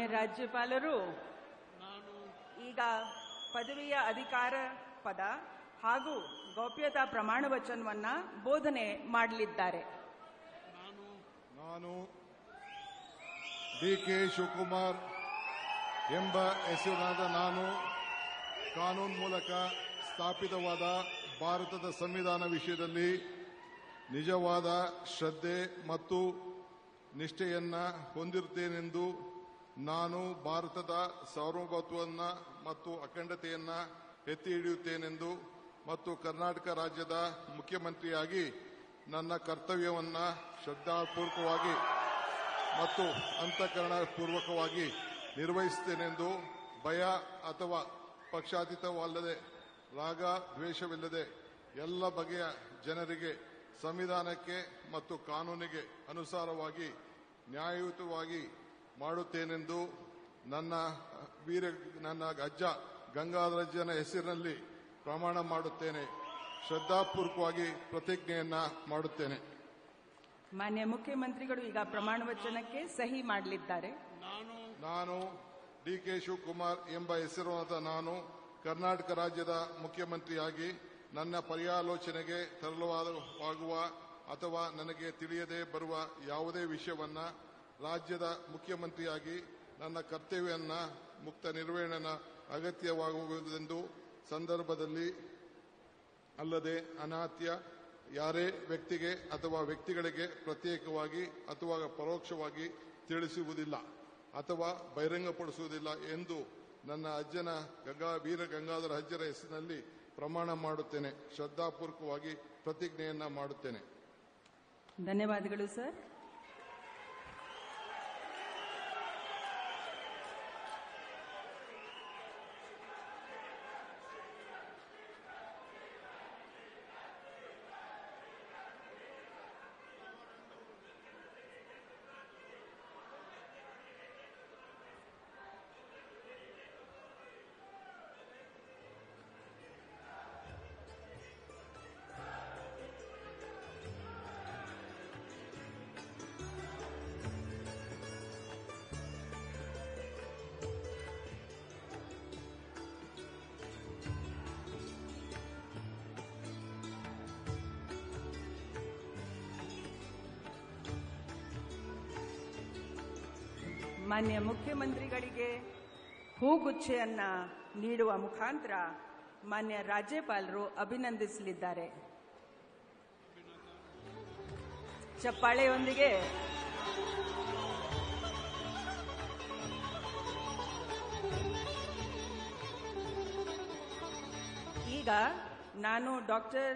ಮಾನ್ಯ ರಾಜ್ಯಪಾಲರು ಈಗ ಪದವಿಯ ಅಧಿಕಾರ ಪದ ಹಾಗೂ ಗೌಪ್ಯತಾ ಪ್ರಮಾಣ ವಚನವನ್ನ ಬೋಧನೆ ಮಾಡಲಿದ್ದಾರೆ. ನಾನು ಡಿ.ಕೆ. ಶಿವಕುಮಾರ್ ಎಂಬ ಹೆಸರಿನಾದ ನಾನು ಕಾನೂನು ಮೂಲಕ ಸ್ಥಾಪಿತವಾದ ಭಾರತದ ಸಂವಿಧಾನ ವಿಷಯದಲ್ಲಿ ನಿಜವಾದ ಶ್ರದ್ಧೆ ಮತ್ತು ನಿಷ್ಠೆಯನ್ನ ಹೊಂದಿರುತ್ತೇನೆಂದು ನಾನು ಭಾರತದ ಸಾರ್ವಭೌಮತ್ವವನ್ನು ಮತ್ತು ಅಖಂಡತೆಯನ್ನ ಎತ್ತಿ ಹಿಡಿಯುತ್ತೇನೆಂದು ಮತ್ತು ಕರ್ನಾಟಕ ರಾಜ್ಯದ ಮುಖ್ಯಮಂತ್ರಿಯಾಗಿ ನನ್ನ ಕರ್ತವ್ಯವನ್ನು ಶ್ರದ್ಧಾಪೂರ್ವಕವಾಗಿ ಮತ್ತು ಅಂತಃಕರಣಪೂರ್ವಕವಾಗಿ ನಿರ್ವಹಿಸುತ್ತೇನೆಂದು ಭಯ ಅಥವಾ ಪಕ್ಷಾತೀತವಲ್ಲದೆ ರಾಗ ದ್ವೇಷವಿಲ್ಲದೆ ಎಲ್ಲ ಬಗೆಯ ಜನರಿಗೆ ಸಂವಿಧಾನಕ್ಕೆ ಮತ್ತು ಕಾನೂನಿಗೆ ಅನುಸಾರವಾಗಿ ನ್ಯಾಯಯುತವಾಗಿ ಮಾಡುತ್ತೇನೆಂದು ನನ್ನ ಅಜ್ಜ ಗಂಗಾಧರಜ್ಜನ ಹೆಸರಿನಲ್ಲಿ ಪ್ರಮಾಣ ಮಾಡುತ್ತೇನೆ. ಶ್ರದ್ಧಾಪೂರ್ವಕವಾಗಿ ಪ್ರತಿಜ್ಞೆಯನ್ನ ಮಾಡುತ್ತೇನೆ. ಮಾನ್ಯ ಮುಖ್ಯಮಂತ್ರಿಗಳು ಈಗ ಪ್ರಮಾಣ ವಚನಕ್ಕೆ ಸಹಿ ಮಾಡಲಿದ್ದಾರೆ. ನಾನು ಡಿ.ಕೆ. ಶಿವಕುಮಾರ್ ಎಂಬ ಹೆಸರಾದ ನಾನು ಕರ್ನಾಟಕ ರಾಜ್ಯದ ಮುಖ್ಯಮಂತ್ರಿಯಾಗಿ ನನ್ನ ಪರ್ಯಾಲೋಚನೆಗೆ ತರಲಾಗುವ ಅಥವಾ ನನಗೆ ತಿಳಿಯದೆ ಬರುವ ಯಾವುದೇ ವಿಷಯವನ್ನ ರಾಜ್ಯದ ಮುಖ್ಯಮಂತ್ರಿಯಾಗಿ ನನ್ನ ಕರ್ತವ್ಯವನ್ನ ಮುಕ್ತ ನಿರ್ವಹಣೆಯ ಅಗತ್ಯವಾಗುವುದೆಂದು ಸಂದರ್ಭದಲ್ಲಿ ಅಲ್ಲದೆ ಅನಾತ್ಯ ಯಾರೇ ವ್ಯಕ್ತಿಗೆ ಅಥವಾ ವ್ಯಕ್ತಿಗಳಿಗೆ ಪ್ರತ್ಯೇಕವಾಗಿ ಅಥವಾ ಪರೋಕ್ಷವಾಗಿ ತಿಳಿಸುವುದಿಲ್ಲ ಅಥವಾ ಬಹಿರಂಗಪಡಿಸುವುದಿಲ್ಲ ಎಂದು ನನ್ನ ಅಜ್ಜನ ವೀರ ಗಂಗಾಧರ ಅಜ್ಜರ ಹೆಸರಿನಲ್ಲಿ ಪ್ರಮಾಣ ಮಾಡುತ್ತೇನೆ. ಶ್ರದ್ಧಾಪೂರ್ವಕವಾಗಿ ಪ್ರತಿಜ್ಞೆಯನ್ನ ಮಾಡುತ್ತೇನೆ. ಧನ್ಯವಾದಗಳು ಸರ್. ಮಾನ್ಯ ಮುಖ್ಯಮಂತ್ರಿಗಳಿಗೆ ಹೂಗುಚ್ಛೆಯನ್ನ ನೀಡುವ ಮುಖಾಂತರ ಮಾನ್ಯ ರಾಜ್ಯಪಾಲರು ಅಭಿನಂದಿಸಲಿದ್ದಾರೆ. ಚಪ್ಪಾಳೆಯೊಂದಿಗೆ ಈಗ ನಾನು ಡಾಕ್ಟರ್